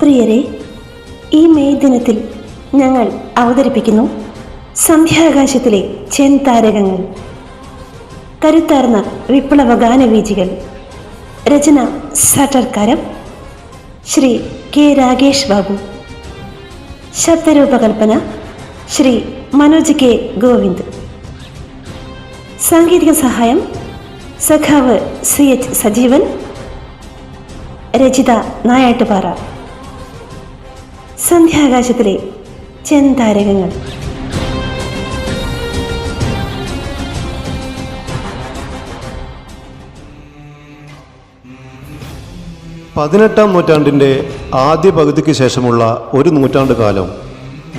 പ്രിയരെ, ഈ മെയ് ദിനത്തിൽ ഞങ്ങൾ അവതരിപ്പിക്കുന്നു സന്ധ്യാകാശത്തിലെ ചെന്താരകങ്ങൾ. കരുത്താർന്ന വിപ്ലവ ഗാനവീചികൾ. രചന സാട്ടർക്കാരം ശ്രീ കെ രാകേഷ് ബാബു. ശബ്ദരൂപകൽപ്പന ശ്രീ മനോജ് കെ ഗോവിന്ദ്. സാങ്കേതിക സഹായം സഖാവ് CH സജീവൻ, രചിത നായാട്ടുപാറ. സന്ധ്യാകാശത്തിലെ ചെന്താരകങ്ങൾ. പതിനെട്ടാം നൂറ്റാണ്ടിൻ്റെ ആദ്യ പകുതിക്ക് ശേഷമുള്ള ഒരു നൂറ്റാണ്ട് കാലം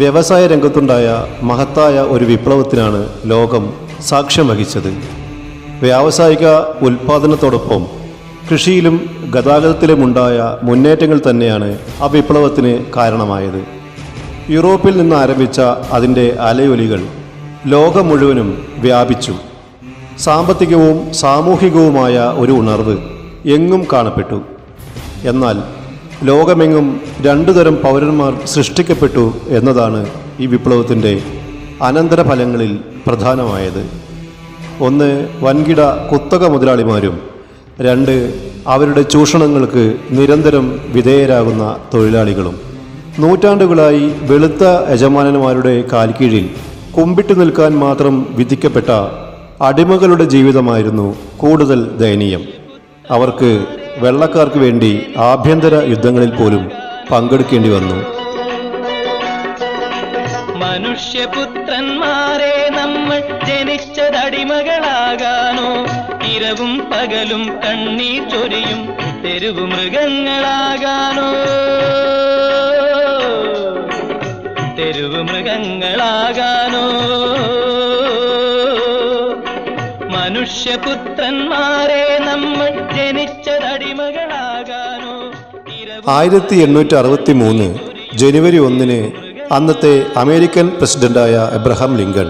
വ്യവസായ രംഗത്തുണ്ടായ മഹത്തായ ഒരു വിപ്ലവത്തിനാണ് ലോകം സാക്ഷ്യം വഹിച്ചത്. വ്യാവസായിക ഉൽപ്പാദനത്തോടൊപ്പം കൃഷിയിലും ഗതാഗതത്തിലുമുണ്ടായ മുന്നേറ്റങ്ങൾ തന്നെയാണ് ആ വിപ്ലവത്തിന് കാരണമായത്. യൂറോപ്പിൽ നിന്ന് ആരംഭിച്ച അതിൻ്റെ അലയൊലികൾ ലോകം മുഴുവനും വ്യാപിച്ചു. സാമ്പത്തികവും സാമൂഹികവുമായ ഒരു ഉണർവ് എങ്ങും കാണപ്പെട്ടു. എന്നാൽ ലോകമെങ്ങും രണ്ടു തരം പൗരന്മാർ സൃഷ്ടിക്കപ്പെട്ടു എന്നതാണ് ഈ വിപ്ലവത്തിൻ്റെ അനന്തരഫലങ്ങളിൽ പ്രധാനമായത്. ഒന്ന്, വൻകിട കുത്തക മുതലാളിമാരും. രണ്ട്, അവരുടെ ചൂഷണങ്ങൾക്ക് നിരന്തരം വിധേയരാകുന്ന തൊഴിലാളികളും. നൂറ്റാണ്ടുകളായി വെളുത്ത യജമാനന്മാരുടെ കാൽക്കീഴിൽ കുമ്പിട്ട് നിൽക്കാൻ മാത്രം വിധിക്കപ്പെട്ട അടിമകളുടെ ജീവിതമായിരുന്നു കൂടുതൽ ദയനീയം. അവർക്ക് വെള്ളക്കാർക്ക് വേണ്ടി ആഭ്യന്തര യുദ്ധങ്ങളിൽ പോലും പങ്കെടുക്കേണ്ടി വന്നു. മനുഷ്യപുത്രന്മാരെ നമ്മൾ ജനിച്ചതടിമകളാകാനോ? ഇരവും പകലും കണ്ണീർ ചൊരിയും തെരുവു മൃഗങ്ങളാകാനോ? തെരുവു മൃഗങ്ങളാകാനോ? മനുഷ്യപുത്രന്മാരെ നമ്മൾ ജനിച്ചതടിമകളാകാനോ? 1863 ജനുവരി 1 അന്നത്തെ അമേരിക്കൻ പ്രസിഡന്റായ എബ്രഹാം ലിങ്കൺ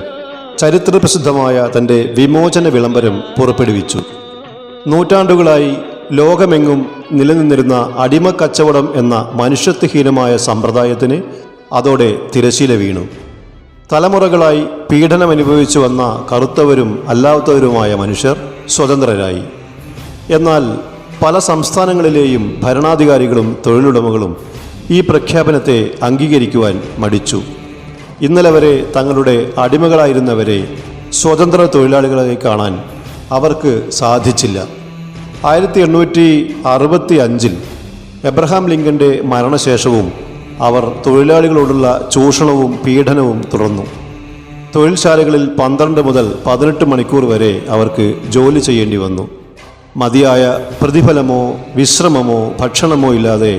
ചരിത്രപ്രസിദ്ധമായ തൻ്റെ വിമോചന വിളംബരം പുറപ്പെടുവിച്ചു. നൂറ്റാണ്ടുകളായി ലോകമെങ്ങും നിലനിന്നിരുന്ന അടിമക്കച്ചവടം എന്ന മനുഷ്യത്വഹീനമായ സമ്പ്രദായത്തിന് അതോടെ തിരശീല വീണു. തലമുറകളായി പീഡനമനുഭവിച്ചു വന്ന കറുത്തവരും അല്ലാത്തവരുമായ മനുഷ്യർ സ്വതന്ത്രരായി. എന്നാൽ പല സംസ്ഥാനങ്ങളിലെയും ഭരണാധികാരികളും തൊഴിലുടമകളും ഈ പ്രഖ്യാപനത്തെ അംഗീകരിക്കുവാൻ മടിച്ചു. ഇന്നലെ വരെ തങ്ങളുടെ അടിമകളായിരുന്നവരെ സ്വതന്ത്ര തൊഴിലാളികളായി കാണാൻ അവർക്ക് സാധിച്ചില്ല. 1865 എബ്രഹാം ലിങ്കൻ്റെ മരണശേഷവും അവർ തൊഴിലാളികളോടുള്ള ചൂഷണവും പീഡനവും തുടർന്നു. തൊഴിൽശാലകളിൽ 12 മുതൽ 18 മണിക്കൂർ വരെ അവർക്ക് ജോലി ചെയ്യേണ്ടി വന്നു. മതിയായ പ്രതിഫലമോ വിശ്രമമോ ഭക്ഷണമോ ഇല്ലാതെ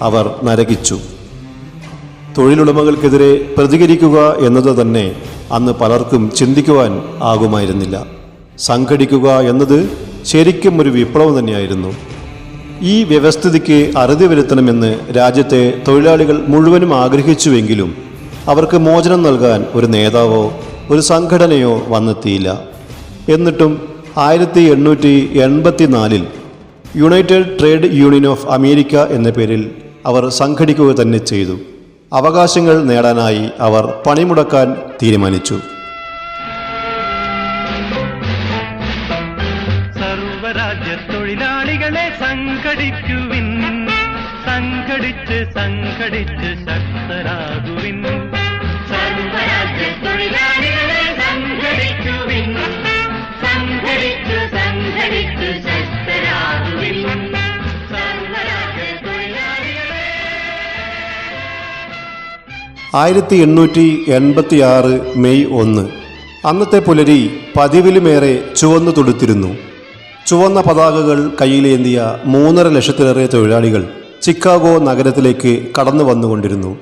അവർ നരകിച്ചു. തൊഴിലുടമകൾക്കെതിരെ പ്രതികരിക്കുക എന്നത് തന്നെ അന്ന് പലർക്കും ചിന്തിക്കുവാൻ ആകുമായിരുന്നില്ല. സംഘടിക്കുക എന്നത് ശരിക്കും ഒരു വിപ്ലവം തന്നെയായിരുന്നു. ഈ വ്യവസ്ഥിതിക്ക് അറുതി വരുത്തണമെന്ന് രാജ്യത്തെ തൊഴിലാളികൾ മുഴുവനും ആഗ്രഹിച്ചുവെങ്കിലും അവർക്ക് മോചനം നൽകാൻ ഒരു നേതാവോ ഒരു സംഘടനയോ വന്നെത്തിയില്ല. എന്നിട്ടും 1884 United trade union of America എന്ന പേരിൽ അവർ സംഘടിക്കുക തന്നെ ചെയ്തു. അവകാശങ്ങൾ നേടാനായി അവർ പണിമുടക്കാൻ തീരുമാനിച്ചു. സർവരാജ്യ തൊഴിലാളികളെ സംഘടിക്കുവിൻ, സംഘടിച്ച് സംഘടിച്ച് ശക്തരാകുവിൻ. സർവരാജ്യ തൊഴിലാളികളെ സംഘടിക്കുവിൻ, സംഘടിച്ച് സംഘടിച്ച് ശക്തരാകുവിൻ. സർവരാജ്യ തൊഴിലാളികളെ. 1886 മെയ് 1 അന്നത്തെ പുലരി പതിവിലുമേറെ ചുവന്നു തുടുത്തിരുന്നു. ചുവന്ന പതാകകൾ കയ്യിലേന്തിയ 3.5 ലക്ഷത്തിലേറെ തൊഴിലാളികൾ ചിക്കാഗോ നഗരത്തിലേക്ക് കടന്നു വന്നുകൊണ്ടിരുന്നു.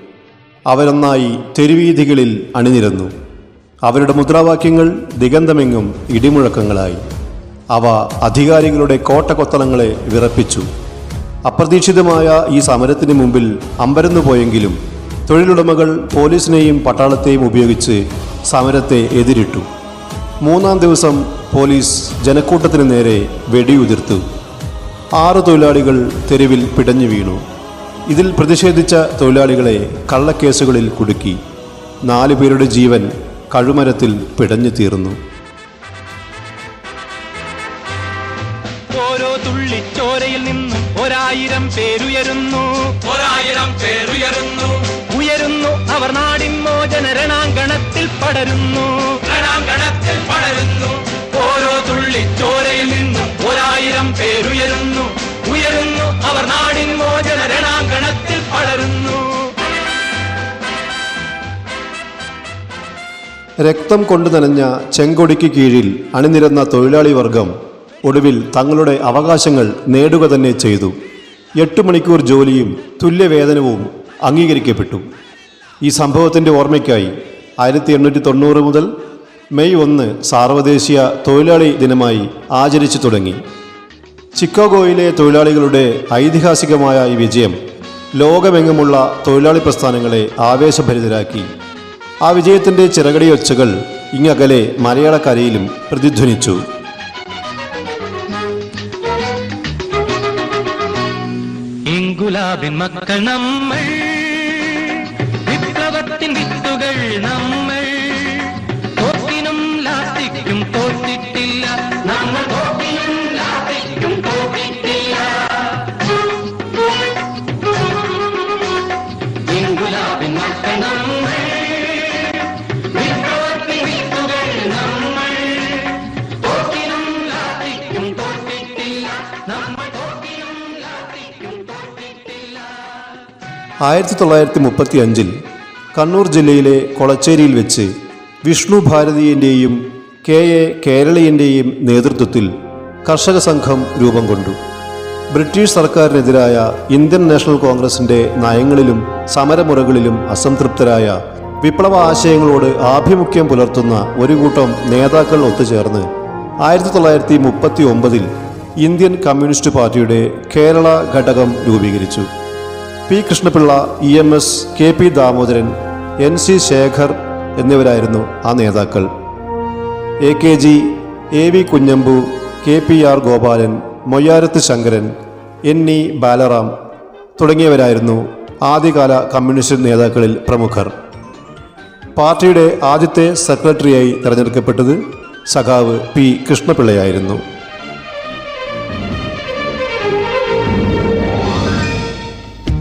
അവരൊന്നായി തെരുവീഥികളിൽ അണിനിരന്നു. അവരുടെ മുദ്രാവാക്യങ്ങൾ ദിഗന്തമെങ്ങും ഇടിമുഴക്കങ്ങളായി. അവ അധികാരികളുടെ കോട്ടകൊത്തളങ്ങളെ വിറപ്പിച്ചു. അപ്രതീക്ഷിതമായ ഈ സമരത്തിന് മുമ്പിൽ അമ്പരന്നു പോയെങ്കിലും തൊഴിലുടമകൾ പോലീസിനെയും പട്ടാളത്തെയും ഉപയോഗിച്ച് സമരത്തെ എതിരിട്ടു. 3-ാം ദിവസം പോലീസ് ജനക്കൂട്ടത്തിന് നേരെ വെടിയുതിർത്തു. 6 തൊഴിലാളികൾ തെരുവിൽ പിടഞ്ഞു വീണു. ഇതിൽ പ്രതിഷേധിച്ച തൊഴിലാളികളെ കള്ളക്കേസുകളിൽ കുടുക്കി. 4 പേരുടെ ജീവൻ കഴുമരത്തിൽ പിടഞ്ഞു തീർന്നു. ഓരോ തുള്ളി ചോരയിൽ നിന്നും 1000 പേരുയരുന്നു. ഉയരുന്നു അവർ നാടിൻ മോചന രണാങ്കണത്തിൽ പടരുന്നു. ഓരോ തുള്ളി ചോരയിൽ നിന്നും 1000 പേരുയരുന്നു. ഉയരുന്നു അവർ നാടിൻ മോചന രണാങ്കണത്തിൽ പടരുന്നു. രക്തം കൊണ്ടു നനഞ്ഞ ചെങ്കൊടിക്ക് കീഴിൽ അണിനിരന്ന തൊഴിലാളി വർഗം ഒടുവിൽ തങ്ങളുടെ അവകാശങ്ങൾ നേടുക തന്നെ ചെയ്തു. 8 മണിക്കൂർ ജോലിയും തുല്യവേതനവും അംഗീകരിക്കപ്പെട്ടു. ഈ സംഭവത്തിൻ്റെ ഓർമ്മയ്ക്കായി 1890 മുതൽ മെയ് 1 സാർവദേശീയ തൊഴിലാളി ദിനമായി ആചരിച്ചു തുടങ്ങി. ചിക്കാഗോയിലെ തൊഴിലാളികളുടെ ഐതിഹാസികമായ ഈ വിജയം ലോകമെങ്ങുമുള്ള തൊഴിലാളി പ്രസ്ഥാനങ്ങളെ ആവേശഭരിതരാക്കി. ആ വിജയത്തിൻ്റെ ചിറകടിയൊച്ചകൾ ഇങ്ങകലെ മലയാളക്കരയിലും പ്രതിധ്വനിച്ചു. ഇൻകുലാബിൻ മക്കൾ നമ്മൾ, വിപ്ലവത്തിൻ വിത്തുകൾ നമ്മൾ, തോക്കിനും ലാത്തിക്കും തോറ്റിട്ടില്ല, നമ്മൾ തോക്കിനും ലാത്തിക്കും തോറ്റിട്ടില്ല. ഇൻകുലാബിൻ മക്കൾ നമ്മൾ, വിപ്ലവത്തിൻ വിത്തുകൾ നമ്മൾ, തോക്കിനും ലാത്തിക്കും തോറ്റിട്ടില്ല, നമ്മൾ തോക്കിനും ലാത്തിക്കും തോറ്റിട്ടില്ല. 1935 കണ്ണൂർ ജില്ലയിലെ കൊളച്ചേരിയിൽ വെച്ച് വിഷ്ണു ഭാരതിയൻ്റെയും KA കേരളീയൻ്റെയും നേതൃത്വത്തിൽ കർഷക സംഘം രൂപം കൊണ്ടു. ബ്രിട്ടീഷ് സർക്കാരിനെതിരായ ഇന്ത്യൻ നാഷണൽ കോൺഗ്രസിൻ്റെ നയങ്ങളിലും സമരമുറകളിലും അസംതൃപ്തരായ വിപ്ലവ ആശയങ്ങളോട് ആഭിമുഖ്യം പുലർത്തുന്ന ഒരു കൂട്ടം നേതാക്കൾ ഒത്തുചേർന്ന് 1939 ഇന്ത്യൻ കമ്മ്യൂണിസ്റ്റ് പാർട്ടിയുടെ കേരള ഘടകം രൂപീകരിച്ചു. P. Krishnapillai, EMS, KP Damodaran, NC Shekhar എന്നിവരായിരുന്നു ആ നേതാക്കൾ. AKG, AV Kunhambu, KPR Gopalan, Moyyarath Sankaran, NE Balaram തുടങ്ങിയവരായിരുന്നു ആദ്യകാല കമ്മ്യൂണിസ്റ്റ് നേതാക്കളിൽ പ്രമുഖർ. പാർട്ടിയുടെ ആദ്യത്തെ സെക്രട്ടറിയായി തിരഞ്ഞെടുക്കപ്പെട്ടത് സഖാവ് P. കൃഷ്ണപിള്ളയായിരുന്നു.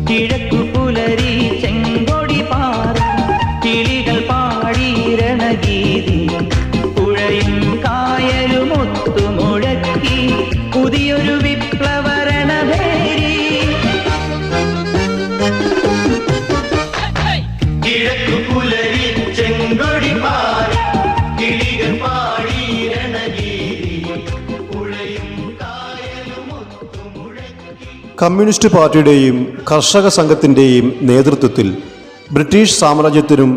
കിഴക്കു പുലരി ചെങ്കൊടി പാറും കിളികൾ പാടിരണഗീതി പുഴയും കായലും ഒത്തുമുഴക്കി പുതിയൊരു വിപ്ലവരണഭേരി. കിഴക്കു പുലരി ചെങ്കൊടി പാറി കിളികൾ പാടിരണഗീതി പുഴയും കായലും ഒത്തുമുഴക്കി. കമ്മ്യൂണിസ്റ്റ് പാർട്ടിയുടെയും കർഷക സംഘത്തിൻ്റെയും നേതൃത്വത്തിൽ ബ്രിട്ടീഷ് സാമ്രാജ്യത്തിനും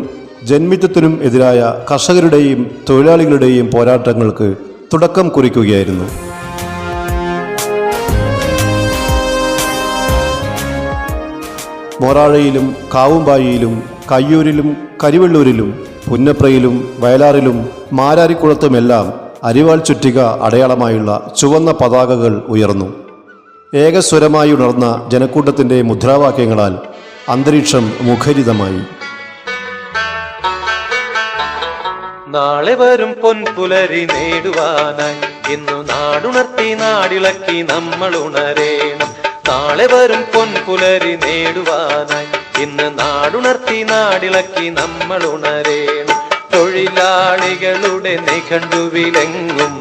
ജന്മിത്വത്തിനും എതിരായ കർഷകരുടെയും തൊഴിലാളികളുടെയും പോരാട്ടങ്ങൾക്ക് തുടക്കം കുറിക്കുകയായിരുന്നു. മൊറാഴയിലും കാവുമ്പായിയിലും കയ്യൂരിലും കരിവെള്ളൂരിലും പുന്നപ്രയിലും വയലാറിലും മാരാരിക്കുളത്തുമെല്ലാം അരിവാൾ ചുറ്റിക അടയാളമായുള്ള ചുവന്ന പതാകകൾ ഉയർന്നു. ഏകസ്വരമായി ഉണർന്ന ജനക്കൂട്ടത്തിൻ്റെ മുദ്രാവാക്യങ്ങളാൽ അന്തരീക്ഷം മുഖരിതമായി. നാളെ വരും പൊൻപുലരി നേടുവാനായി ഇന്നു നാടുണർത്തി നാടിളക്കി നമ്മൾ ഉണരേണം. നാളെ വരും പൊൻപുലരി നേടുവാനായി ഇന്ന് നാടുണർത്തി നാടിളക്കി നമ്മൾ ഉണരേണം. തൊഴിലാളികളുടെ നിഘണ്ടുവിലെങ്ങും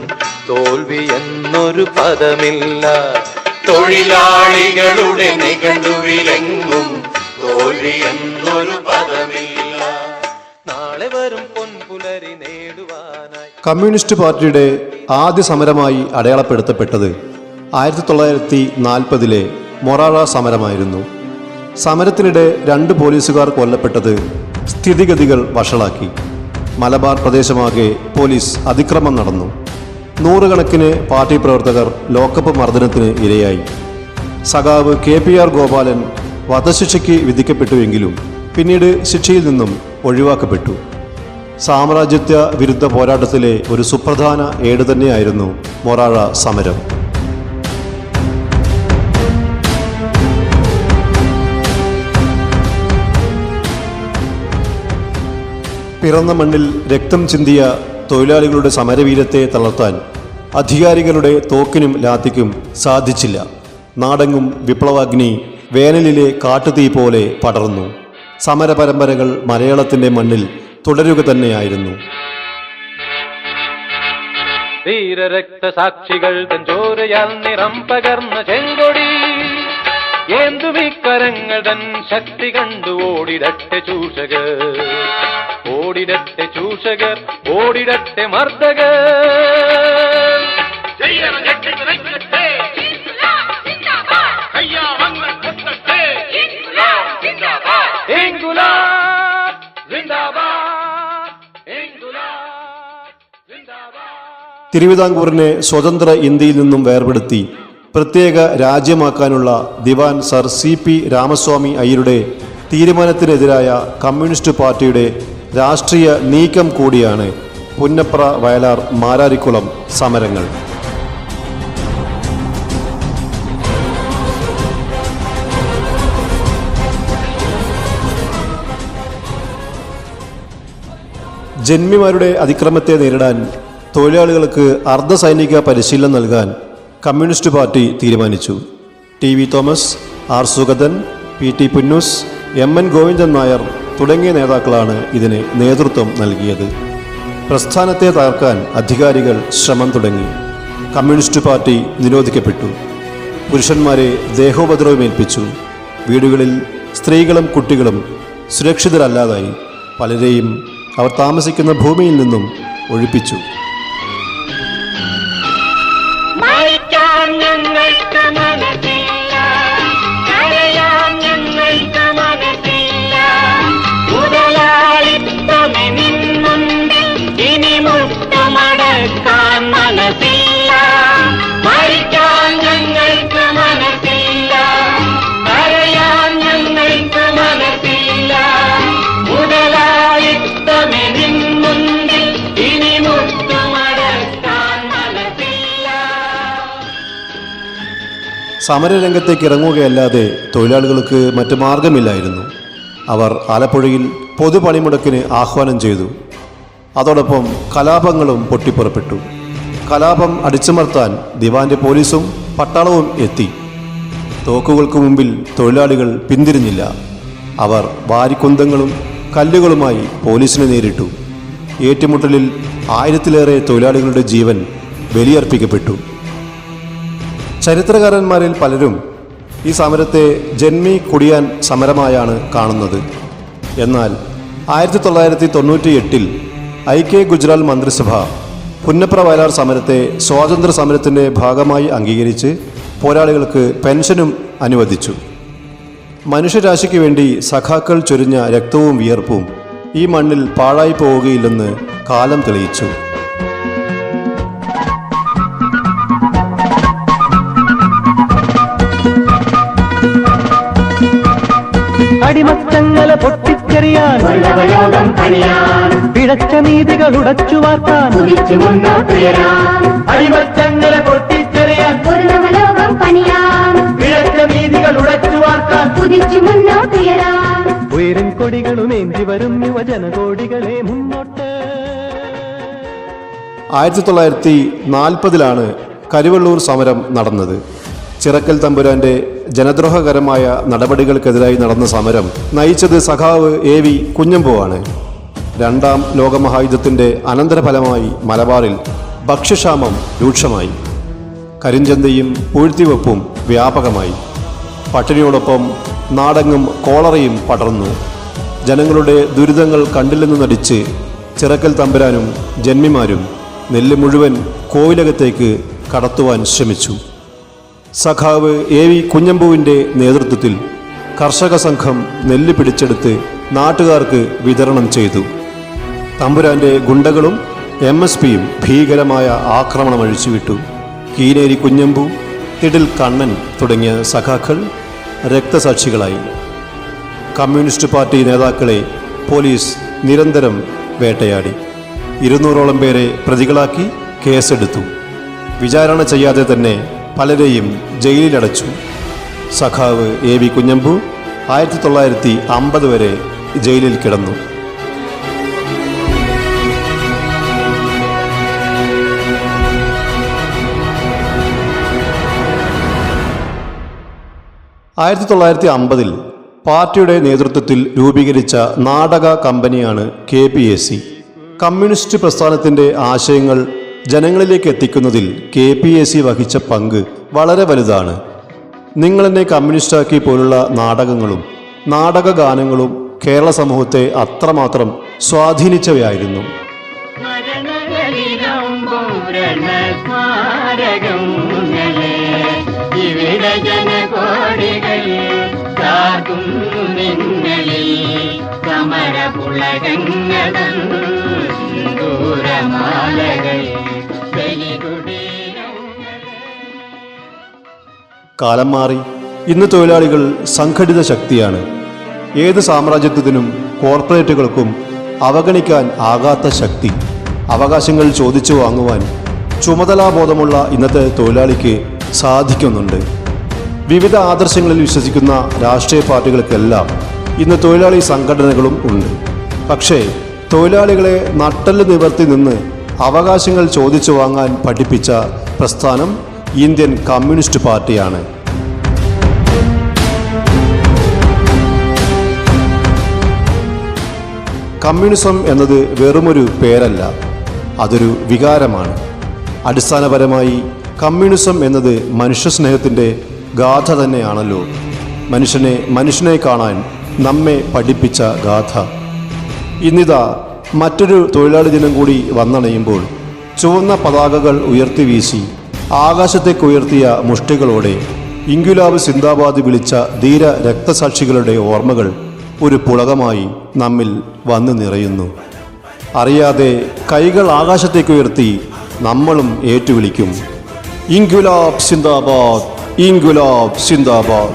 തോൽവി എന്നൊരു പദമില്ല. തൊഴിലാളികളുടെ നിഘണ്ടുവിലെങ്ങും തോൽവി എന്നൊരു പദമില്ല. നാളെ വരും പൊൻപുലരി നേടുവാനായി. കമ്മ്യൂണിസ്റ്റ് പാർട്ടിയുടെ ആദ്യ സമരമായി അടയാളപ്പെടുത്തപ്പെട്ടത് 1940 മൊറാഴ സമരമായിരുന്നു. സമരത്തിനിടെ 2 പോലീസുകാർ കൊല്ലപ്പെട്ടത് സ്ഥിതിഗതികൾ വഷളാക്കി. മലബാർ പ്രദേശമാകെ പോലീസ് അതിക്രമം നടന്നു. 100 കണക്കിന് പാർട്ടി പ്രവർത്തകർ ലോക്കപ്പ് മർദ്ദനത്തിന് ഇരയായി. സഖാവ് KPR ഗോപാലൻ വധശിക്ഷയ്ക്ക് വിധിക്കപ്പെട്ടുവെങ്കിലും പിന്നീട് ശിക്ഷയിൽ നിന്നും ഒഴിവാക്കപ്പെട്ടു. സാമ്രാജ്യത്വ വിരുദ്ധ പോരാട്ടത്തിലെ ഒരു സുപ്രധാന ഏട് തന്നെയായിരുന്നു മൊറാഴ സമരം. പിറന്ന മണ്ണിൽ രക്തം ചിന്തിയ തൊഴിലാളികളുടെ സമരവീര്യത്തെ തളർത്താൻ അധികാരികളുടെ തോക്കിനും ലാത്തിക്കും സാധിച്ചില്ല. നാടെങ്ങും വിപ്ലവാഗ്നി വേനലിലെ കാട്ടുതീ പോലെ പടർന്നു. സമരപരമ്പരകൾ മലയാളത്തിൻ്റെ മണ്ണിൽ തുടരുക തന്നെയായിരുന്നു. ധീരരക്തസാക്ഷികൾ തൻ ചോരയാൽ നിറം പകർന്ന ചെങ്കൊടി ഏന്തുമിക്കരങ്ങൾ തൻ ശക്തി കണ്ടു ഓടിടട്ടെ ചൂഷകർ, ഓടിടട്ടെ ചൂഷകർ, ഓടിടട്ടെ മർദ്ദകർ. തിരുവിതാംകൂറിനെ സ്വതന്ത്ര ഇന്ത്യയിൽ നിന്നും വേർപെടുത്തി പ്രത്യേക രാജ്യമാക്കാനുള്ള ദിവാൻ സർ CP രാമസ്വാമി അയ്യരുടെ തീരുമാനത്തിനെതിരായ കമ്മ്യൂണിസ്റ്റ് പാർട്ടിയുടെ രാഷ്ട്രീയ നീക്കം കൂടിയാണ് പുന്നപ്ര, വയലാർ, മാരാരിക്കുളം സമരങ്ങൾ. ജന്മിമാരുടെ അതിക്രമത്തെ നേരിടാൻ തൊഴിലാളികൾക്ക് അർദ്ധസൈനിക പരിശീലനം നൽകാൻ കമ്മ്യൂണിസ്റ്റ് പാർട്ടി തീരുമാനിച്ചു. TV Thomas, R Sugathan, PT Punnoose, MN Govindan Nair തുടങ്ങിയ നേതാക്കളാണ് ഇതിന് നേതൃത്വം നൽകിയത്. പ്രസ്ഥാനത്തെ തകർക്കാൻ അധികാരികൾ ശ്രമം തുടങ്ങി. കമ്മ്യൂണിസ്റ്റ് പാർട്ടി നിരോധിക്കപ്പെട്ടു. പുരുഷന്മാരെ ദേഹോപദ്രവമേൽപ്പിച്ചു. വീടുകളിൽ സ്ത്രീകളും കുട്ടികളും സുരക്ഷിതരല്ലാതായി. പലരെയും അവർ താമസിക്കുന്ന ഭൂമിയിൽ നിന്നും ഒഴിപ്പിച്ചു. സമരരംഗത്തേക്ക് ഇറങ്ങുകയല്ലാതെ തൊഴിലാളികൾക്ക് മറ്റു മാർഗമില്ലായിരുന്നു. അവർ ആലപ്പുഴയിൽ പൊതുപണിമുടക്കിന് ആഹ്വാനം ചെയ്തു. അതോടൊപ്പം കലാപങ്ങളും പൊട്ടിപ്പുറപ്പെട്ടു. കലാപം അടിച്ചമർത്താൻ ദിവാന്റെ പോലീസും പട്ടാളവും എത്തി. തോക്കുകൾക്ക് മുമ്പിൽ തൊഴിലാളികൾ പിന്തിരിഞ്ഞില്ല. അവർ വാരിക്കുന്തങ്ങളും കല്ലുകളുമായി പോലീസിനെ നേരിട്ടു. ഏറ്റുമുട്ടലിൽ 1000-ലേറെ തൊഴിലാളികളുടെ ജീവൻ ബലിയർപ്പിക്കപ്പെട്ടു. ചരിത്രകാരന്മാരിൽ പലരും ഈ സമരത്തെ ജന്മി കുടിയാൻ സമരമായാണ് കാണുന്നത്. എന്നാൽ 1998 ഐക്യ ഗുജറാൽ മന്ത്രിസഭ പുന്നപ്ര വയലാർ സമരത്തെ സ്വാതന്ത്ര്യ സമരത്തിൻ്റെ ഭാഗമായി അംഗീകരിച്ച് പോരാളികൾക്ക് പെൻഷനും അനുവദിച്ചു. മനുഷ്യരാശിക്ക് വേണ്ടി സഖാക്കൾ ചൊരിഞ്ഞ രക്തവും വിയർപ്പും ഈ മണ്ണിൽ പാഴായി പോവുകയില്ലെന്ന് കാലം തെളിയിച്ചു. അടിമച്ചങ്ങല പൊട്ടിച്ചെറിയാൻ, പിഴച്ച നീതികൾ ഉടച്ചു വാർത്താൻ, അടിമച്ചങ്ങല പൊട്ടിച്ചെറിയാൻ, പിഴച്ച നീതികൾ ഉടച്ചു വാർത്താൻ, ഉയരും കൊടികളുമേന്തി വരും യുവജനകോടികളെ മുന്നോട്ട്. 1940 കരുവള്ളൂർ സമരം നടന്നത്. ചിറക്കൽ തമ്പുരാന്റെ ജനദ്രോഹകരമായ നടപടികൾക്കെതിരായി നടന്ന സമരം നയിച്ചത് സഖാവ് AV കുഞ്ഞമ്പുവാണ്. 2ാം ലോകമഹായുദ്ധത്തിൻ്റെ അനന്തരഫലമായി മലബാറിൽ ഭക്ഷ്യക്ഷാമം രൂക്ഷമായി. കരിഞ്ചന്തയും പൂഴ്ത്തിവെപ്പും വ്യാപകമായി. പട്ടിണിയോടൊപ്പം നാടെങ്ങും കോളറയും പടർന്നു. ജനങ്ങളുടെ ദുരിതങ്ങൾ കണ്ടില്ലെന്ന് നടിച്ച് ചിറക്കൽ തമ്പുരാനും ജന്മിമാരും നെല്ല് മുഴുവൻ കോവിലകത്തേക്ക് കടത്തുവാൻ ശ്രമിച്ചു. സഖാവ് AV കുഞ്ഞമ്പുവിൻ്റെ നേതൃത്വത്തിൽ കർഷക സംഘം നെല്ല് പിടിച്ചെടുത്ത് നാട്ടുകാർക്ക് വിതരണം ചെയ്തു. തമ്പുരാൻ്റെ ഗുണ്ടകളും MSPയും ഭീകരമായ ആക്രമണം അഴിച്ചുവിട്ടു. കീനേരി കുഞ്ഞമ്പു, തിടിൽ കണ്ണൻ തുടങ്ങിയ സഖാക്കൾ രക്തസാക്ഷികളായി. കമ്മ്യൂണിസ്റ്റ് പാർട്ടി നേതാക്കളെ പോലീസ് നിരന്തരം വേട്ടയാടി. 200ഓളം പേരെ പ്രതികളാക്കി കേസെടുത്തു. വിചാരണ ചെയ്യാതെ തന്നെ പലരെയും ജയിലിലടച്ചു. സഖാവ് AV കുഞ്ഞമ്പു 1950 വരെ ജയിലിൽ കിടന്നു. 1950 പാർട്ടിയുടെ നേതൃത്വത്തിൽ രൂപീകരിച്ച നാടക കമ്പനിയാണ് KPAC. കമ്മ്യൂണിസ്റ്റ് പ്രസ്ഥാനത്തിൻ്റെ ആശയങ്ങൾ ജനങ്ങളിലേക്ക് എത്തിക്കുന്നതിൽ KPAC വഹിച്ച പങ്ക് വളരെ വലുതാണ്. നിങ്ങളെന്നെ കമ്മ്യൂണിസ്റ്റാക്കി പോലുള്ള നാടകങ്ങളും നാടകഗാനങ്ങളും കേരള സമൂഹത്തെ അത്രമാത്രം സ്വാധീനിച്ചവയായിരുന്നു. ഇവിടെ ജനകോടികൾ കാക്കുന്നു നിങ്ങളിൽ സമരപുളകങ്ങളും ദൂരമാലകൾ കാലം മാറി. ഇന്ന് തൊഴിലാളികൾ സംഘടിത ശക്തിയാണ്. ഏത് സാമ്രാജ്യത്വത്തിനും കോർപ്പറേറ്റുകൾക്കും അവഗണിക്കാൻ ആകാത്ത ശക്തി. അവകാശങ്ങൾ ചോദിച്ചു വാങ്ങുവാൻ ചുമതലാബോധമുള്ള ഇന്നത്തെ തൊഴിലാളിക്ക് സാധിക്കുന്നുണ്ട്. വിവിധ ആദർശങ്ങളിൽ വിശ്വസിക്കുന്ന രാഷ്ട്രീയ പാർട്ടികൾക്കെല്ലാം ഇന്ന് തൊഴിലാളി സംഘടനകളും ഉണ്ട്. പക്ഷേ തൊഴിലാളികളെ നട്ടെല്ല് നിവർത്തി നിന്ന് അവകാശങ്ങൾ ചോദിച്ചു വാങ്ങാൻ പഠിപ്പിച്ച പ്രസ്ഥാനം ഇന്ത്യൻ കമ്മ്യൂണിസ്റ്റ് പാർട്ടിയാണ്. കമ്മ്യൂണിസം എന്നത് വെറുമൊരു പേരല്ല, അതൊരു വികാരമാണ്. അടിസ്ഥാനപരമായി കമ്മ്യൂണിസം എന്നത് മനുഷ്യസ്നേഹത്തിൻ്റെ ഗാഥ തന്നെയാണല്ലോ. മനുഷ്യനെ കാണാൻ നമ്മെ പഠിപ്പിച്ച ഗാഥ. ഇന്നിതാ മറ്റൊരു തൊഴിലാളി ദിനം കൂടി വന്നണയുമ്പോൾ ചുവന്ന പതാകകൾ ഉയർത്തി വീശി ആകാശത്തേക്കുയർത്തിയ മുഷ്ടികളോടെ ഇൻക്വിലാബ് സിന്ദാബാദ് വിളിച്ച ധീര രക്തസാക്ഷികളുടെ ഓർമ്മകൾ ഒരു പുളകമായി നമ്മിൽ വന്നു നിറയുന്നു. അറിയാതെ കൈകൾ ആകാശത്തേക്കുയർത്തി നമ്മളും ഏറ്റുവിളിക്കും, ഇൻക്വിലാബ് സിന്ദാബാദ്, ഇൻക്വിലാബ് സിന്ദാബാദ്.